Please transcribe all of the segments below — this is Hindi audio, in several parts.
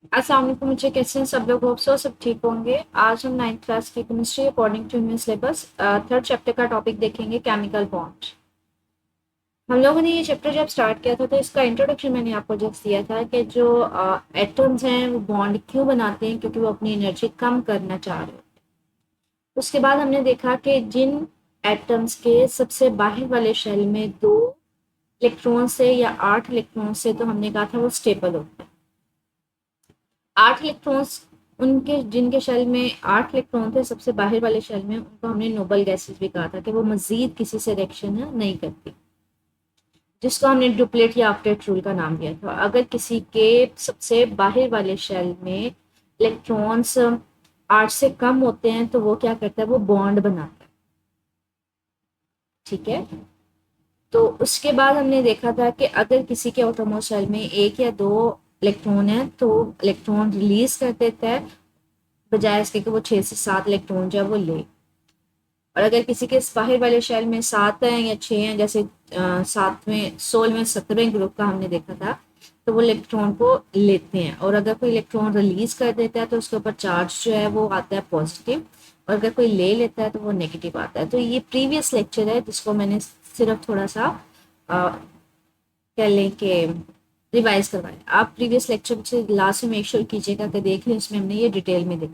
अस्सलाम वालेकुम। मुझे कैसे हैं सब लोग? होप सो सब ठीक होंगे। आज हम 9th क्लास की chemistry according to new syllabus third chapter का टॉपिक देखेंगे, केमिकल बॉन्ड। हम लोगों ने ये चैप्टर जब स्टार्ट किया था तो इसका इंट्रोडक्शन मैंने आपको जस्ट दिया था कि जो एटम्स हैं वो बॉन्ड क्यों बनाते हैं, क्योंकि वो अपनी एनर्जी कम करना चाह रहे हैं। उसके बाद हमने देखा कि जिन एटम्स के सबसे बाहर वाले शेल में 2 इलेक्ट्रॉन से या 8 इलेक्ट्रॉन से, तो हमने कहा था वो स्टेबल होते हैं। 8 इलेक्ट्रॉन्स, उनके जिनके शेल में 8 इलेक्ट्रॉन थे सबसे बाहर वाले शेल में, उनको हमने नोबल गैसेस भी कहा था कि वो मजीद किसी से रिएक्शन नहीं करती, जिसको हमने डुप्लेट या ऑक्टेट रूल का नाम दिया था। अगर किसी के सबसे बाहर वाले शेल में इलेक्ट्रॉन्स 8 से कम होते हैं तो वो क्या करता है, वो बॉन्ड बनाता है। ठीक है। तो उसके बाद हमने देखा था कि अगर किसी के एटॉमिक शेल में 1 या 2 इलेक्ट्रॉन है तो इलेक्ट्रॉन रिलीज कर देता है, बजाय इसके कि वो 6 से 7 इलेक्ट्रॉन जो है वो ले। और अगर किसी के बाहर वाले शेल में 7 हैं या 6 हैं, जैसे 7वें 16वें 17वें ग्रुप का हमने देखा था, तो वो इलेक्ट्रॉन को लेते हैं। और अगर कोई इलेक्ट्रॉन रिलीज कर देता है तो उसके ऊपर चार्ज जो है वो आता है पॉजिटिव, और अगर कोई ले लेता है तो वो नेगेटिव आता है। तो ये प्रीवियस लेक्चर है जिसको मैंने सिर्फ थोड़ा सा अ, कह लें कि रिवाइज करवाया। आप प्रीवियस लेक्चर से लास्ट में मेक श्योर कीजिएगा कि देख लें, उसमें हमने ये डिटेल में देखा।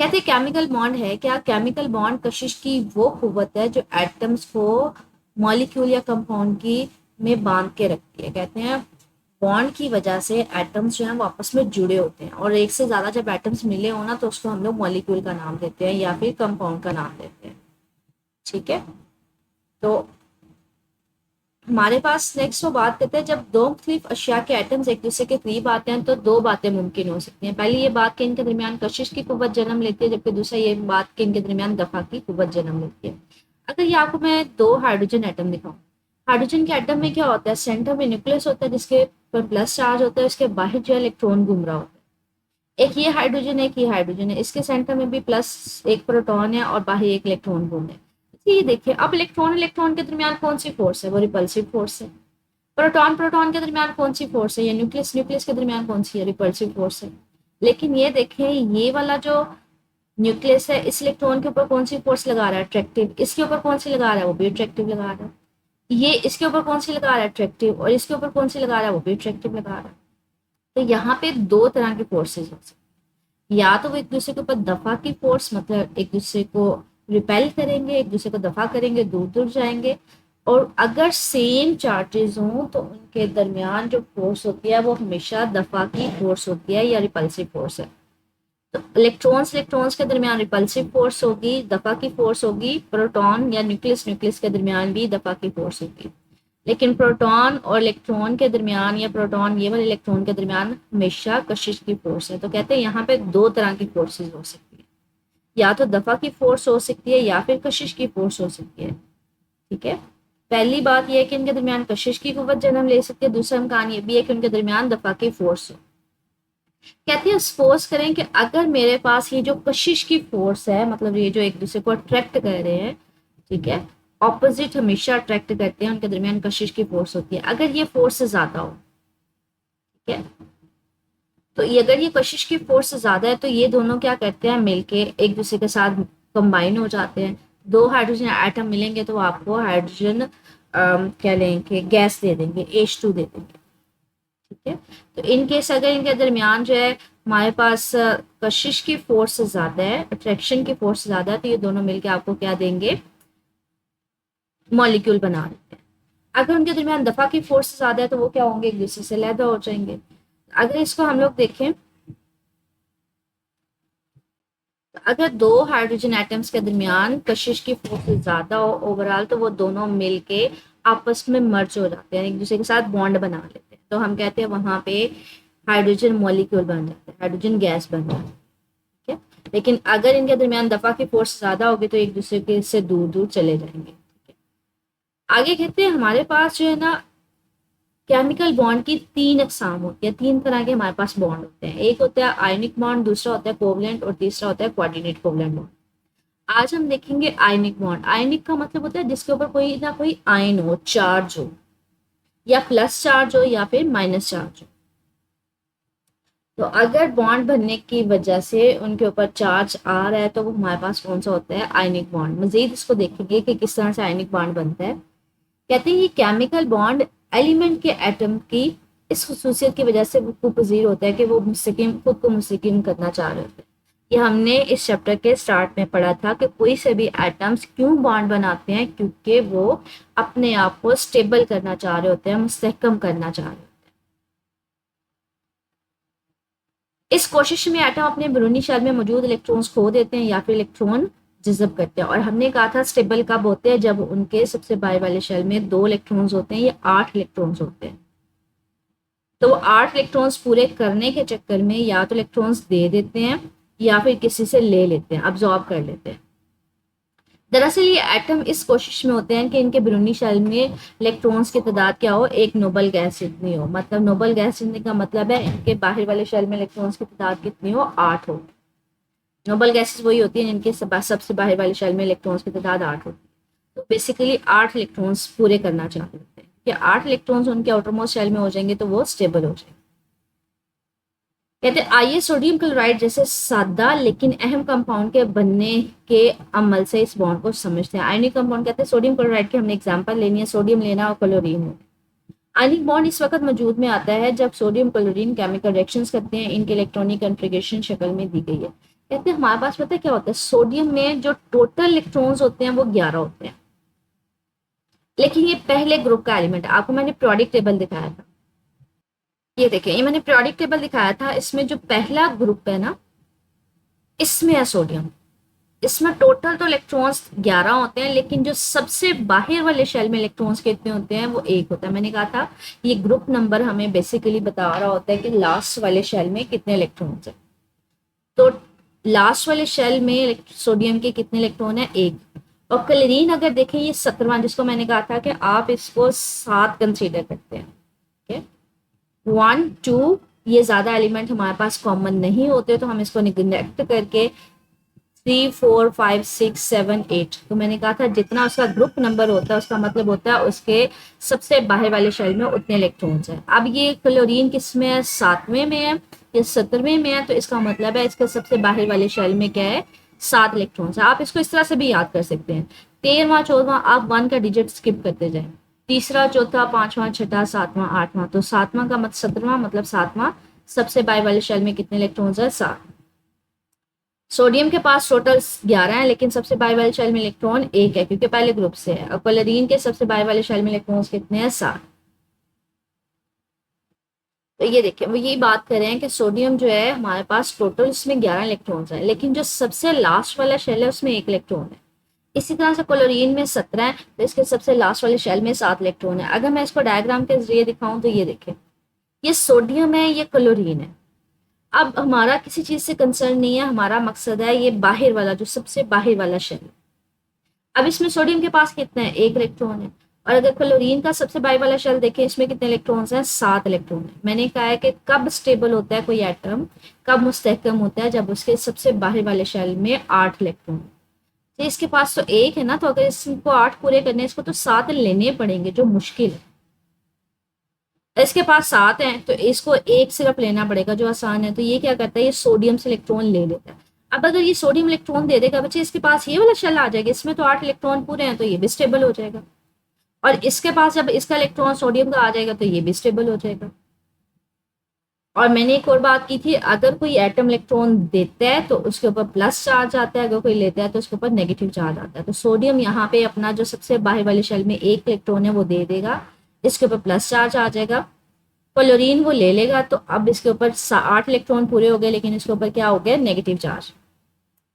कहते हैं केमिकल बॉन्ड है क्या? केमिकल बॉन्ड कशिश की वो कुव्वत है जो एटम्स को मॉलिक्यूल या कंपाउंड की में बांध के रखती है। कहते हैं बॉन्ड की वजह से एटम्स जो है वो आपस में जुड़े होते हैं, और एक से ज्यादा जब एटम्स मिले हो ना तो उसको हम लोग मॉलिक्यूल का नाम देते हैं या फिर कंपाउंड का नाम देते हैं। ठीक है। तो हमारे पास नेक्स्ट वो बात करते हैं, जब दो मुख्तलिफ अशिया के एटम्स एक दूसरे के करीब आते हैं तो दो बातें मुमकिन हो सकती हैं। पहली ये बात कि इनके दरमियान कशिश की कुव्वत जन्म लेती है, जबकि दूसरा ये बात कि इनके दरमियान दफा की कुव्वत जन्म लेती है। अगर ये आपको मैं 2 हाइड्रोजन एटम दिखाऊं, हाइड्रोजन के एटम में क्या होता है, सेंटर में न्यूक्लियस होता है जिसके पर प्लस चार्ज होता है, उसके बाहर जो है इलेक्ट्रॉन घूम रहा होता है। एक ये हाइड्रोजन है, एक ये हाइड्रोजन है, इसके सेंटर में भी प्लस एक प्रोटॉन है और बाहर एक इलेक्ट्रॉन घूम रहा है। तो ये देखिए, अब इलेक्ट्रॉन इलेक्ट्रॉन के दरमियान कौन सी फोर्स है? वो रिपल्सिव फोर्स है। प्रोटॉन प्रोटॉन के दरमियान कौन सी फोर्स है? या न्यूक्लियस न्यूक्लियस के दरमियान कौन सी है? रिपल्सिव फोर्स है। लेकिन ये देखें, ये वाला जो न्यूक्लियस है इस इलेक्ट्रॉन के ऊपर कौन सी फोर्स लगा रहा है? अट्रैक्टिव। इसके ऊपर कौन सी लगा रहा है? वो भी अट्रैक्टिव लगा रहा है। ये इसके ऊपर कौन सी लगा रहा है? अट्रैक्टिव। और इसके ऊपर कौन सी लगा रहा है? वो भी अट्रैक्टिव लगा रहा है। तो यहाँ पे 2 तरह के फोर्सेज हो सकते हैं। या तो वो एक दूसरे के ऊपर दफा की फोर्स, मतलब एक दूसरे को रिपेल करेंगे, एक दूसरे को दफा करेंगे, दूर दूर जाएंगे। और अगर सेम चार्जेस हों तो उनके दरमियान जो फोर्स होती है वो हमेशा दफा की फोर्स होती है या रिपल्सिव फोर्स है। तो इलेक्ट्रॉन्स इलेक्ट्रॉन्स के दरमियान रिपल्सिव फोर्स होगी, दफा की फोर्स होगी। प्रोटॉन या न्यूक्लियस न्यूक्लियस के दरमियान भी दफा की फोर्स होगी। लेकिन प्रोटॉन और इलेक्ट्रॉन के दरमियान, या प्रोटॉन ये वाले इलेक्ट्रॉन के दरमियान, हमेशा कशिश की फोर्स है। तो कहते हैं यहाँ पे 2 तरह की फोर्सेज हो सकती है, या तो दफा की फोर्स हो सकती है या फिर कशिश की फोर्स हो सकती है। ठीक है। पहली बात यह है कि इनके दरमियान कशिश की कुव्वत जन्म ले सकती है। दूसरा इम्कान ये भी है कि उनके दरमियान दफा की फोर्स हो। कहते हैं सपोज करें कि अगर मेरे पास ये जो कशिश की फोर्स है, मतलब ये जो एक दूसरे को अट्रैक्ट कर रहे हैं, ठीक है, ऑपोजिट हमेशा अट्रैक्ट करते हैं, उनके दरमियान कशिश की फोर्स होती है। अगर ये फोर्स ज्यादा हो, ठीक है, तो ये अगर ये कशिश की फोर्स ज्यादा है तो ये दोनों क्या करते हैं, मिलके एक दूसरे के साथ कंबाइन हो जाते हैं। 2 हाइड्रोजन एटम मिलेंगे तो आपको हाइड्रोजन क्या लेंगे, गैस दे देंगे, H2 दे देंगे। ठीक है। तो इन केस अगर इनके दरमियान जो है हमारे पास कशिश की फोर्स ज्यादा है, अट्रैक्शन की फोर्स ज्यादा है, तो ये दोनों मिलके आपको क्या देंगे, मॉलिक्यूल बना देते हैं। अगर उनके दरमियान दफा की फोर्स ज्यादा है तो वो क्या होंगे, एक दूसरे से अलहदा हो जाएंगे। अगर इसको हम लोग देखें, तो अगर 2 हाइड्रोजन एटम्स के दरमियान कशिश की फोर्स ज्यादा हो ओवरऑल, तो वो दोनों मिलके आपस में मर्ज हो जाते हैं, एक दूसरे के साथ बॉन्ड बना लेते हैं। तो हम कहते हैं वहां पे हाइड्रोजन मॉलिक्यूल बन जाता है, हाइड्रोजन गैस बन जाता है। ठीक है। लेकिन अगर इनके दरमियान दफा की फोर्स ज्यादा होगी तो एक दूसरे के से दूर दूर चले जाएंगे। ठीक है। आगे कहते हैं हमारे पास जो है ना, केमिकल बॉन्ड की 3 अकसाम होती है, 3 तरह के हमारे पास बॉन्ड होते हैं। एक होता है आयनिक बॉन्ड, दूसरा होता है कोवलेंट, और तीसरा होता है कोऑर्डिनेट कोवलेंट बॉन्ड। आज हम देखेंगे आयनिक बॉन्ड। आयनिक का मतलब होता है जिसके ऊपर कोई ना कोई आयन हो, चार्ज हो, या प्लस चार्ज हो या फिर माइनस चार्ज हो। तो अगर बॉन्ड बनने की वजह से उनके ऊपर चार्ज आ रहा है तो वो हमारे पास कौन सा होता है, आयनिक बॉन्ड। मजीद इसको देखेंगे कि किस तरह से आयनिक बॉन्ड बनता है। कहते हैं ये केमिकल बॉन्ड एलिमेंट के एटम की इस खसूसियत की वजह से वो पजीर होता है कि वो मुस्तकिम खुद को मुस्तकिम करना चाह रहे होते हैं। ये हमने इस चैप्टर के स्टार्ट में पढ़ा था कि कोई से भी एटम्स क्यों बॉन्ड बनाते हैं, क्योंकि वो अपने आप को स्टेबल करना चाह रहे होते हैं, मुस्तहकम करना चाह रहे होते हैं। इस कोशिश में एटम अपने बैरूनी शेल में मौजूद इलेक्ट्रॉन्स खो देते हैं या फिर इलेक्ट्रॉन जज़ब करते हैं। और हमने कहा था स्टेबल कब होते हैं, जब उनके सबसे बाहर वाले शेल में 2 इलेक्ट्रॉन्स होते हैं या 8 इलेक्ट्रॉन्स होते हैं। तो वो 8 इलेक्ट्रॉन्स पूरे करने के चक्कर में या तो इलेक्ट्रॉन्स दे देते हैं या फिर किसी से ले लेते हैं, अब्जॉर्ब कर लेते हैं। दरअसल ये एटम इस कोशिश में होते हैं कि इनके बैरूनी शेल में इलेक्ट्रॉन्स की तादाद क्या हो, एक नोबल गैस जितनी हो। मतलब नोबल गैस जितने का मतलब है इनके बाहर वाले शेल में इलेक्ट्रॉन्स की तादाद कितनी हो, 8 हो। नोबल गैसेस वही होती है जिनके सबसे बाहर वाले शेल में इलेक्ट्रॉन्स की तादाद 8 होती है। तो बेसिकली 8 इलेक्ट्रॉन्स पूरे करना चाहते हैं कि 8 इलेक्ट्रॉन्स उनके आउटरमोस्ट शेल में हो जाएंगे तो वो स्टेबल हो जाएंगे। कहते हैं आइए सोडियम क्लोराइड जैसे सादा लेकिन अहम कंपाउंड के बनने के अमल से इस बॉन्ड को समझते हैं। आयनिक कंपाउंड कहते हैं सोडियम क्लोराइड की हमने एग्जांपल लेनी है, सोडियम लेना और क्लोरीन लेना। आयनिक बॉन्ड इस वक्त मौजूद में आता है जब सोडियम क्लोरीन केमिकल रिएक्शंस करते हैं, इनके इलेक्ट्रॉनिक कॉन्फ़िगरेशन शक्ल में दी गई है। कहते हैं हमारे पास पता है क्या होता है, सोडियम में जो टोटल इलेक्ट्रॉन्स होते हैं वो 11 होते हैं, लेकिन ये पहले ग्रुप का एलिमेंट है। आपको मैंने पीरियोडिक टेबल दिखाया था, ये देखें, ये मैंने पीरियोडिक टेबल दिखाया था। इसमें जो पहला ग्रुप है ना, इसमें है सोडियम। इसमें टोटल तो इलेक्ट्रॉन्स 11 होते हैं, लेकिन जो सबसे बाहर वाले शेल में इलेक्ट्रॉन्स कितने होते हैं, वो 1 होता है। मैंने कहा था ये ग्रुप नंबर हमें बेसिकली बता रहा होता है कि लास्ट वाले शेल में कितने इलेक्ट्रॉन्स हैं। तो लास्ट वाले शेल में सोडियम के कितने इलेक्ट्रॉन है, 1। और क्लोरीन अगर देखें ये 17वां, जिसको मैंने कहा था कि आप इसको 7 कंसीडर करते हैं। ओके, 1 2 ये ज्यादा एलिमेंट हमारे पास कॉमन नहीं होते, तो हम इसको निगलेक्ट करके 3 4 5 6 7 8, तो मैंने कहा था जितना उसका ग्रुप नंबर होता है उसका मतलब होता है उसके सबसे बाहर वाले शेल में उतने इलेक्ट्रॉन्स हैं। अब ये क्लोरीन किस में है, 7वें में है या 17वें में है, तो इसका मतलब है इसके सबसे बाहर वाले शेल में क्या है, 7 इलेक्ट्रॉन्स है। आप इसको इस तरह से भी याद कर सकते हैं, 13वां 14वां आप 1 का डिजिट स्किप करते जाए, तीसरा चौथा पांचवा छठा सातवां आठवां, तो सातवां का मतलब 17वां मतलब सातवां सबसे बाहर वाले शेल में कितने इलेक्ट्रॉन्स है, 7। सोडियम के पास टोटल 11 है, लेकिन सबसे बाहर वाले शेल में इलेक्ट्रॉन 1 है क्योंकि पहले ग्रुप से है। और क्लोरीन के सबसे बाहर वाले शेल में इलेक्ट्रॉन्स कितने हैं, 7। तो ये देखिए वो यही बात कर रहे हैं कि सोडियम जो है हमारे पास टोटल इसमें 11 इलेक्ट्रॉन्स है, लेकिन जो सबसे लास्ट वाला शेल है उसमें 1 इलेक्ट्रॉन है। इसी तरह से क्लोरीन में 17 है, तो इसके सबसे लास्ट वाले शेल में 7 इलेक्ट्रॉन है। अगर मैं इसको डायग्राम के जरिए दिखाऊं तो ये देखें, ये सोडियम है, ये क्लोरीन है। अब हमारा किसी चीज से कंसर्न नहीं है, हमारा मकसद है ये बाहर वाला जो सबसे बाहर वाला शेल। अब इसमें सोडियम के पास कितने हैं, 1 इलेक्ट्रॉन है। और अगर क्लोरीन का सबसे बाहर वाला शेल देखें, इसमें कितने इलेक्ट्रॉन्स हैं, 7 इलेक्ट्रॉन है। मैंने कहा है कि कब स्टेबल होता है कोई एटम, कब मुस्तहकम होता है, जब उसके सबसे बाहर वाले शेल में 8 इलेक्ट्रॉन। तो इसके पास तो 1 है ना, तो अगर इसको 8 पूरे करने इसको तो 7 लेने पड़ेंगे, जो मुश्किल है। इसके पास 7 हैं तो इसको 1 सिर्फ लेना पड़ेगा, जो आसान है। तो ये क्या करता है, ये सोडियम से इलेक्ट्रॉन ले लेता है। अब अगर ये सोडियम इलेक्ट्रॉन दे देगा बच्चे, इसके पास ये वाला शेल आ जाएगा, इसमें तो 8 इलेक्ट्रॉन पूरे हैं, तो ये भी स्टेबल हो जाएगा। और इसके पास जब इसका इलेक्ट्रॉन सोडियम का आ जाएगा तो ये भी स्टेबल हो जाएगा। और मैंने एक और बात की थी, अगर कोई एटम इलेक्ट्रॉन देता है तो उसके ऊपर प्लस चार्ज आता है, अगर कोई लेता है तो उसके ऊपर नेगेटिव चार्ज आता है। तो सोडियम यहाँ पे अपना जो सबसे बाहर वाले शेल में 1 इलेक्ट्रॉन है वो दे देगा, इसके ऊपर प्लस चार्ज आ जाएगा। क्लोरीन वो ले लेगा, तो अब इसके ऊपर 8 इलेक्ट्रॉन पूरे हो गए, लेकिन इसके ऊपर क्या हो गया, नेगेटिव चार्ज।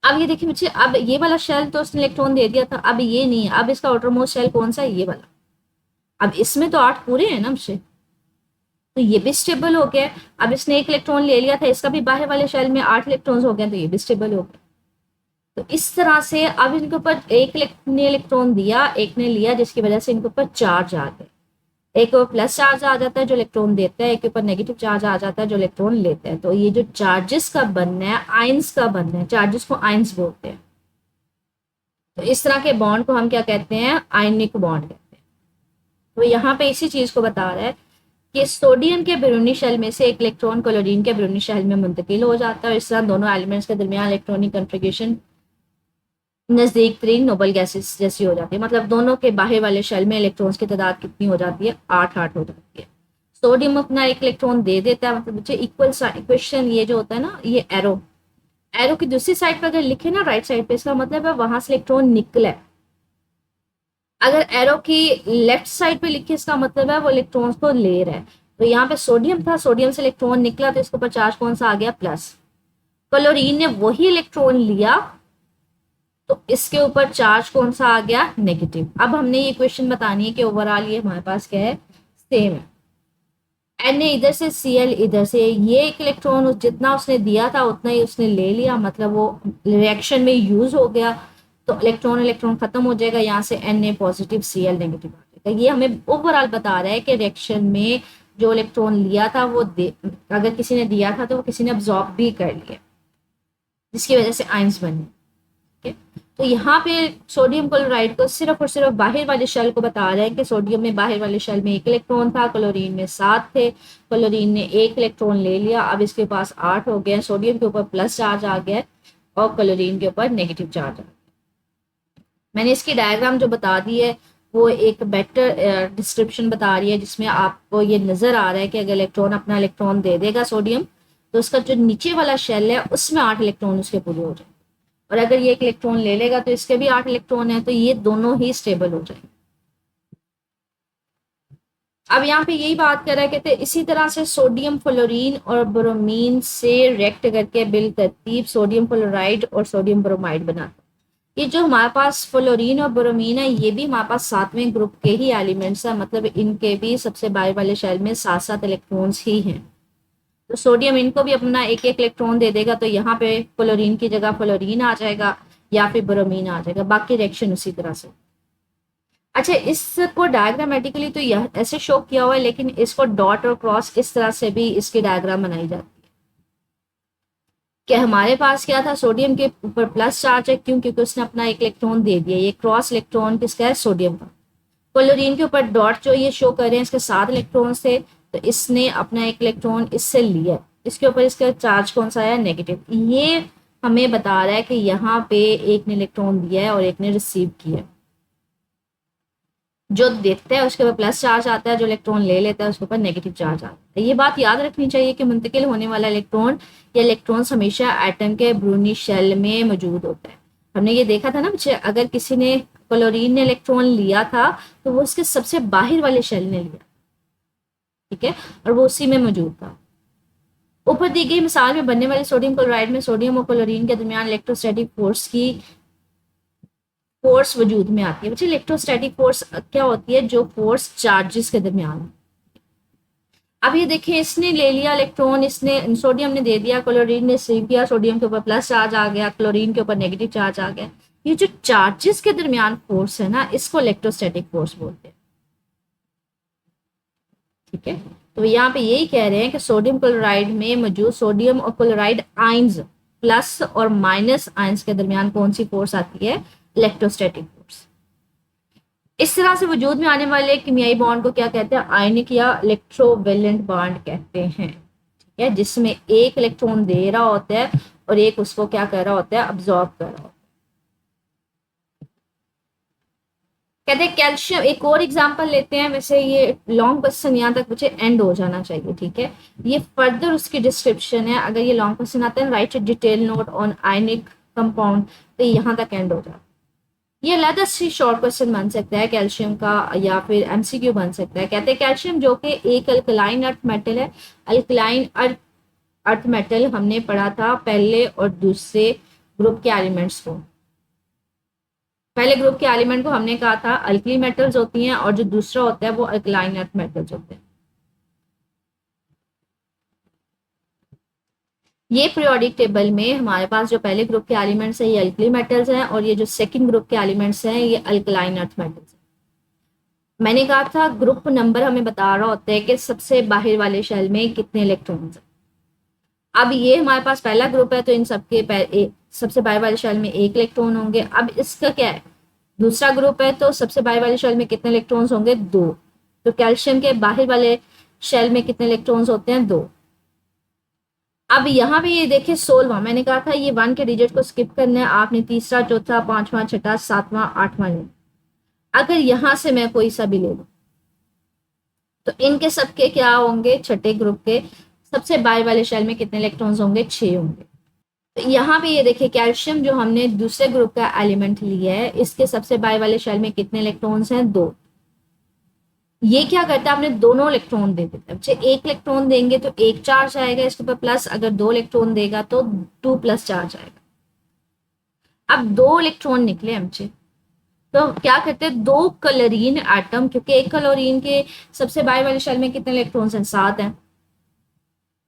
अब ये देखिए बच्चे, अब ये वाला शेल तो उसने इलेक्ट्रॉन दे दिया था, अब ये नहीं है। अब इसका आउटरमोस्ट शेल कौन सा है, ये वाला। अब इसमें तो 8 पूरे हैं ना बच्चे, तो ये भी स्टेबल हो गया। अब इसने 1 इलेक्ट्रॉन ले लिया था, इसका भी बाहर वाले शेल में 8 इलेक्ट्रॉन हो गए, तो ये भी स्टेबल हो गया। तो इस तरह से अब इनके ऊपर एक ने इलेक्ट्रॉन दिया, एक ने लिया, जिसकी वजह से इनके ऊपर चार्ज आ गए। एक ऊपर प्लस चार्ज आ जाता है जो इलेक्ट्रॉन देता है, एक ऊपर नेगेटिव चार्ज आ जाता है जो इलेक्ट्रॉन लेता है। तो ये जो चार्जेस का बनना है, आयंस का बनना है, चार्जेस को आयंस बोलते हैं। तो इस तरह के बॉन्ड को हम क्या कहते हैं, आयनिक बॉन्ड कहते हैं। तो यहाँ पे इसी चीज को बता रहा है कि सोडियम के बैरूनी शेल में से एक इलेक्ट्रॉन क्लोरीन के बैरूनी शेल में मुंतकिल हो जाता है और इस तरह दोनों एलिमेंट्स के दरमियान इलेक्ट्रॉनिक कॉन्फ़िगरेशन नजदीक तरीन नोबल गैसेस जैसी हो जाती है। मतलब दोनों के बाहर वाले शेल में इलेक्ट्रॉन्स की तादाद कितनी हो जाती है, 8 हो जाती है। सोडियम अपना एक इलेक्ट्रॉन दे देता है, मतलब बच्चे इक्वल इक्वेशन ये जो होता है ना, ये एरो एरो की दूसरी साइड पर अगर लिखे ना राइट साइड पे, इसका मतलब है वहां से इलेक्ट्रॉन निकला है। अगर एरो की लेफ्ट साइड पे लिखे, इसका मतलब है वो इलेक्ट्रॉन्स को ले रहा है। तो यहाँ पे सोडियम था, सोडियम से इलेक्ट्रॉन निकला तो इसके ऊपर चार्ज कौन सा आ गया, प्लस। क्लोरीन ने वही इलेक्ट्रॉन लिया तो इसके ऊपर चार्ज कौन सा आ गया, नेगेटिव। अब हमने ये क्वेश्चन बतानी है कि ओवरऑल ये हमारे पास क्या है, सेम है। एन ए इधर से, सी एल इधर से, ये एक इलेक्ट्रॉन जितना उसने दिया था उतना ही उसने ले लिया, मतलब वो रिएक्शन में यूज हो गया। तो इलेक्ट्रॉन इलेक्ट्रॉन खत्म हो जाएगा, यहाँ से N A positive, C L negative आ जाएगा। ये हमें ओवरऑल बता रहा है कि रिएक्शन में जो इलेक्ट्रॉन लिया था वो अगर किसी ने दिया था तो वो किसी ने अब्जॉर्ब भी कर लिया, जिसकी वजह से आइंस बने। ठीक है, तो यहाँ पे सोडियम क्लोराइड को सिर्फ और सिर्फ बाहर वाले शेल को बता रहे हैं कि सोडियम में बाहर वाले शेल में एक इलेक्ट्रॉन था, क्लोरीन में 7 थे। क्लोरीन ने एक इलेक्ट्रॉन ले लिया, अब इसके पास 8 हो गया। सोडियम के ऊपर प्लस चार्ज आ गया और क्लोरीन के ऊपर नेगेटिव चार्ज आ गया। मैंने इसकी डायग्राम जो बता दी है वो एक बेटर डिस्क्रिप्शन बता रही है, जिसमें आपको ये नजर आ रहा है कि अगर इलेक्ट्रॉन अपना इलेक्ट्रॉन दे देगा सोडियम, तो उसका जो नीचे वाला शेल है उसमें 8 इलेक्ट्रॉन उसके पूरे हो जाए, और अगर ये एक इलेक्ट्रॉन ले लेगा तो इसके भी 8 इलेक्ट्रॉन है, तो ये दोनों ही स्टेबल हो जाएंगे। अब यहाँ पे यही बात कर रहा है, कहते हैं इसी तरह से सोडियम फ्लोरीन और ब्रोमीन से रिएक्ट करके बिल तरतीब सोडियम फ्लोराइड और सोडियम ब्रोमाइड बनाता है। ये जो हमारे पास फ्लोरीन और ब्रोमीन है, ये भी हमारे पास 7वें ग्रुप के ही एलिमेंट्स है, मतलब इनके भी सबसे बाहर वाले शेल में 7 इलेक्ट्रॉन्स ही हैं। तो सोडियम इनको भी अपना एक एक इलेक्ट्रॉन दे देगा, तो यहाँ पे फ्लोरीन की जगह फ्लोरीन आ जाएगा या फिर ब्रोमीन आ जाएगा, बाकी रिएक्शन उसी तरह से। अच्छा, इसको डायग्रामेटिकली तो यह ऐसे शो किया हुआ है, लेकिन इसको डॉट और क्रॉस इस तरह से भी इसकी डायग्राम बनाई जाती है कि हमारे पास क्या था, सोडियम के ऊपर प्लस चार्ज है, क्यों, क्योंकि उसने अपना एक इलेक्ट्रॉन दे दिया। ये क्रॉस इलेक्ट्रॉन किसका है, सोडियम का। क्लोरीन के ऊपर डॉट जो ये शो कर रहे हैं, इसके 7 इलेक्ट्रॉन थे, तो इसने अपना एक इलेक्ट्रॉन इससे लिया, इसके ऊपर इसका चार्ज कौन सा है, नेगेटिव। ये हमें बता रहा है कि यहाँ पे एक ने इलेक्ट्रॉन दिया है और एक ने रिसीव किया है। जो देता है उसके ऊपर प्लस चार्ज आता है, जो इलेक्ट्रॉन ले लेता है उसके ऊपर नेगेटिव चार्ज आता है। ये बात याद रखनी चाहिए कि मुंतकिल होने वाला इलेक्ट्रॉन या इलेक्ट्रॉन्स हमेशा एटम के ब्रूनी शेल में मौजूद होता है। हमने ये देखा था ना बच्चे, अगर किसी ने क्लोरीन ने इलेक्ट्रॉन लिया था तो वो उसके सबसे बाहर वाले शेल ने लिया, ठीक है, और वो उसी में मौजूद था। ऊपर दी गई मिसाल में बनने वाले सोडियम क्लोराइड में सोडियम और क्लोरीन के दरमियान इलेक्ट्रोस्टैटिक फोर्स वजूद में आती है। बच्चे इलेक्ट्रोस्टैटिक फोर्स क्या होती है, जो फोर्स चार्जेस के दरमियान। अब ये देखें, इसने ले लिया इलेक्ट्रॉन, इसने सोडियम ने दे दिया, क्लोरीन ने रिसीव किया, सोडियम के ऊपर प्लस चार्ज आ गया, क्लोरीन के ऊपर नेगेटिव चार्ज आ गया। ये जो चार्जेस के दरमियान फोर्स है ना, इसको इलेक्ट्रोस्टैटिक फोर्स बोलते हैं। ठीक है, तो यहाँ पे यही कह रहे हैं कि सोडियम क्लोराइड में मौजूद सोडियम और क्लोराइड आयंस, प्लस और माइनस आयंस के दरमियान कौन सी फोर्स आती है, इलेक्ट्रोस्टैटिक फोर्स। इस तरह से वजूद में आने वाले केमियाई बॉन्ड को क्या कहते हैं, आयनिक या इलेक्ट्रोवेलेंट बॉन्ड कहते हैं। ठीक है, जिसमें एक इलेक्ट्रॉन दे रहा होता है और एक उसको क्या कर रहा होता है, अब्सॉर्ब कर रहा होता है। कहते हैं कैल्शियम, एक और एग्जांपल लेते हैं। वैसे ये लॉन्ग क्वेश्चन यहाँ तक मुझे एंड हो जाना चाहिए, ठीक है। ये फर्दर उसकी डिस्क्रिप्शन है, अगर ये लॉन्ग क्वेश्चन आता है right detail note on ionic compound, तो यहाँ तक एंड हो जाता है। ये अलग से शॉर्ट क्वेश्चन बन सकता है कैल्शियम का, या फिर एमसीक्यू बन सकता है। कहते हैं कैल्शियम जो कि एक अल्कलाइन अर्थ मेटल है, अल्कलाइन अर्थ मेटल हमने पढ़ा था पहले और दूसरे ग्रुप के एलिमेंट्स को। पहले ग्रुप के एलिमेंट को हमने कहा था अल्कली मेटल्स होती हैं, और जो दूसरा होता है वो अल्कलाइन अर्थ मेटल्स होते हैं। ये पीरियोडिक टेबल में हमारे पास जो पहले ग्रुप के एलिमेंट्स हैं ये अल्कली मेटल्स हैं, और ये जो सेकंड ग्रुप के एलिमेंट्स हैं ये अल्कलाइन अर्थ मेटल्स हैं। मैंने कहा था ग्रुप नंबर हमें बता रहा होता है कि सबसे बाहर वाले शेल में कितने इलेक्ट्रॉन्स हैं। अब ये हमारे पास पहला ग्रुप है, तो इन सबके सबसे बाहर वाले शेल में एक इलेक्ट्रॉन होंगे। अब इसका क्या है, दूसरा ग्रुप है, तो सबसे बाहर वाले शेल में कितने इलेक्ट्रॉन्स होंगे, 2। तो कैल्शियम के बाहर वाले शेल में कितने इलेक्ट्रॉन्स होते हैं? 2। अब यहाँ पे ये देखिए 16वां, मैंने कहा था ये 1 के डिजिट को स्किप करना है आपने, तीसरा, चौथा, पांचवा, छठा, सातवां, आठवां लेना। अगर यहां से मैं कोई सा भी ले लूं तो इनके सबके क्या होंगे, छठे ग्रुप के सबसे बाहर वाले शेल में कितने इलेक्ट्रॉन्स होंगे? 6 होंगे। तो यहाँ पे ये देखिए कैल्शियम जो हमने दूसरे ग्रुप का एलिमेंट लिया है, इसके सबसे बाहर वाले शेल में कितने इलेक्ट्रॉन्स हैं? 2। ये क्या करता है, आपने दोनों इलेक्ट्रॉन दे देते हैं। एक इलेक्ट्रॉन देंगे तो एक चार्ज आएगा इसके ऊपर प्लस, अगर 2 इलेक्ट्रॉन देगा तो 2 प्लस चार्ज आएगा। अब 2 इलेक्ट्रॉन निकले हमसे, तो क्या करते हैं, 2 क्लोरीन एटम, क्योंकि एक क्लोरीन के सबसे बाहर वाले शेल में कितने इलेक्ट्रॉन्स हैं? 7 हैं।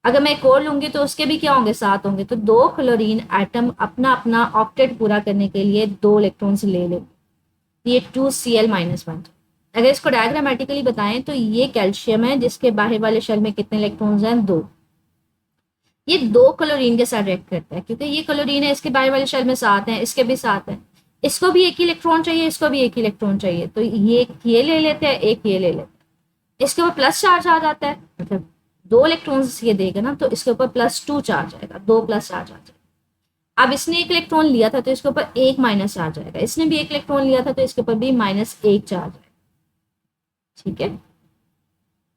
अगर मैं एक और लूंगी तो उसके भी क्या होंगे? 7 होंगे। तो 2 क्लोरीन एटम अपना अपना ऑक्टेट पूरा करने के लिए 2 इलेक्ट्रॉन्स ले लेंगे। ये 2Cl-1। अगर इसको डायग्रामेटिकली बताएं तो ये कैल्शियम है जिसके बाहर वाले शेल में कितने इलेक्ट्रॉन्स हैं? 2। ये 2 क्लोरीन के साथ रिएक्ट करता है, क्योंकि ये क्लोरीन है, इसके बाहर वाले शेल में 7 हैं, इसके भी 7 हैं। इसको भी एक ही इलेक्ट्रॉन चाहिए, इसको भी एक ही इलेक्ट्रॉन चाहिए, तो ये ले लेते हैं, एक ये ले लेते हैं। इसके ऊपर प्लस चार्ज आ जाता है, मतलब 2 इलेक्ट्रॉन्स ये देगा ना, तो इसके ऊपर +2 चार्ज आएगा, 2 प्लस चार्ज आ जाएगा। अब इसने एक इलेक्ट्रॉन लिया था तो इसके ऊपर 1 माइनस चार्ज आएगा, इसने भी एक इलेक्ट्रॉन लिया था तो इसके ऊपर भी -1 चार्ज आएगा। ठीक है,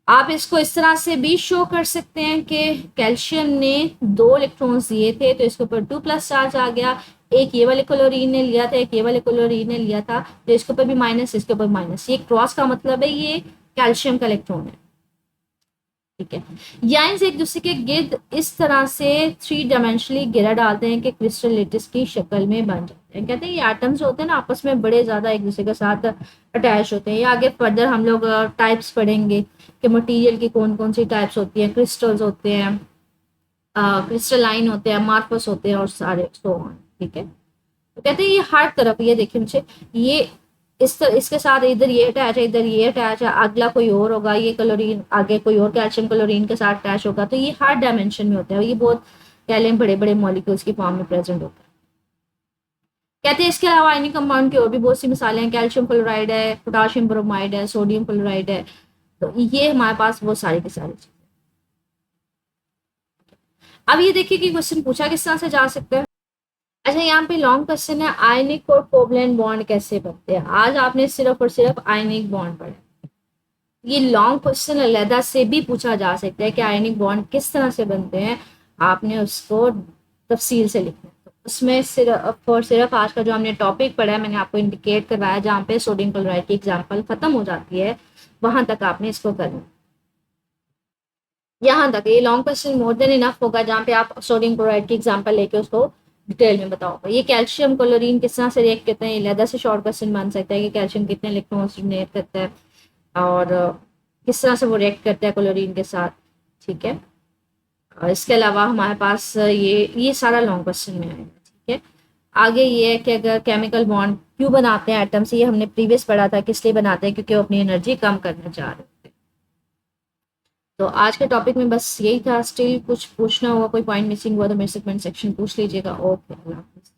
आप इसको इस तरह से भी शो कर सकते हैं कि कैल्शियम ने 2 इलेक्ट्रॉन्स दिए थे तो इसके ऊपर 2 प्लस चार्ज आ गया, एक ये वाले क्लोरीन ने लिया था, एक ये वाले क्लोरीन ने लिया था, तो इसके ऊपर भी माइनस, इसके ऊपर माइनस। ये क्रॉस का मतलब है ये कैल्शियम का इलेक्ट्रॉन है। ठीक है, या इनसे एक दूसरे के गिर्द इस तरह से 3 डायमेंशनली घेरा डालते हैं कि क्रिस्टल लेटिस की शक्ल में बन जाते हैं। कहते हैं ये एटम्स होते हैं ना आपस में बड़े ज्यादा एक दूसरे के साथ अटैच होते हैं। या आगे फर्दर हम लोग टाइप्स पढ़ेंगे कि मटेरियल की कौन कौन सी टाइप्स होती हैं, क्रिस्टल्स होते हैं, क्रिस्टलाइन होते हैं, अमार्फस होते हैं और सारे सो ऑन। ठीक है, तो कहते हैं ये हर तरफ, ये देखिए मुझे, ये इसके साथ इधर ये अटैच है, इधर ये अटैच है, अगला कोई और होगा, ये क्लोरीन आगे कोई और कैल्शियम क्लोरीन के साथ अटैच होगा, तो ये हर डायमेंशन में होता है। ये बहुत कह लें बड़े बड़े मॉलिक्यूल्स की फॉर्म में प्रेजेंट होता है। कहते हैं इसके अलावा आयनिक कंपाउंड की और भी बहुत सी मिसालें हैं, कैल्शियम क्लोराइड है, पोटाशियम ब्रोमाइड है, सोडियम क्लोराइड है, तो ये हमारे पास वो सारी की सारी चीजें। अब ये देखिए कि क्वेश्चन पूछा किस तरह से जा सकता है। अच्छा, यहाँ पे लॉन्ग क्वेश्चन है, आयनिक और कोवलेंट बॉन्ड कैसे बनते हैं। आज आपने सिर्फ और सिर्फ आयनिक बॉन्ड पढ़ा। ये लॉन्ग क्वेश्चन अलहदा से भी पूछा जा सकता है कि आयनिक बॉन्ड किस तरह से बनते हैं, आपने उसको तफसील से लिखना है। तो उसमें सिर्फ और सिर्फ आज का जो हमने टॉपिक पढ़ा है, मैंने आपको इंडिकेट करवाया, जहाँ पे सोडियम क्लोराइड की एग्जाम्पल खत्म हो जाती है, वहां तक आपने इसको करना। यहाँ तक ये long question more than enough होगा, जहाँ पे आप सोडियम क्लोराइड की एग्जाम्पल लेके उसको डिटेल में बताओगे। ये कैल्शियम क्लोरीन किस तरह से रिएक्ट करते हैं, अलहदा से शॉर्ट क्वेश्चन बन सकता है कि कैल्शियम कितने इलेक्ट्रॉन्स डोनेट करता है और किस तरह से वो रिएक्ट करता है क्लोरीन के साथ। ठीक है, और इसके अलावा हमारे पास ये सारा लॉन्ग क्वेश्चन में आएगा। ठीक है, आगे ये है कि अगर केमिकल बॉन्ड क्यों बनाते हैं एटम से, ये हमने प्रीवियस पढ़ा था, किस लिए बनाते हैं, क्योंकि वो अपनी एनर्जी कम करना चाह रहे थे। तो आज के टॉपिक में बस यही था। स्टिल कुछ पूछना हुआ, कोई पॉइंट मिसिंग हुआ तो मेरे से कमेंट सेक्शन पूछ लीजिएगा। ओके, अल्लाह हाफिज़।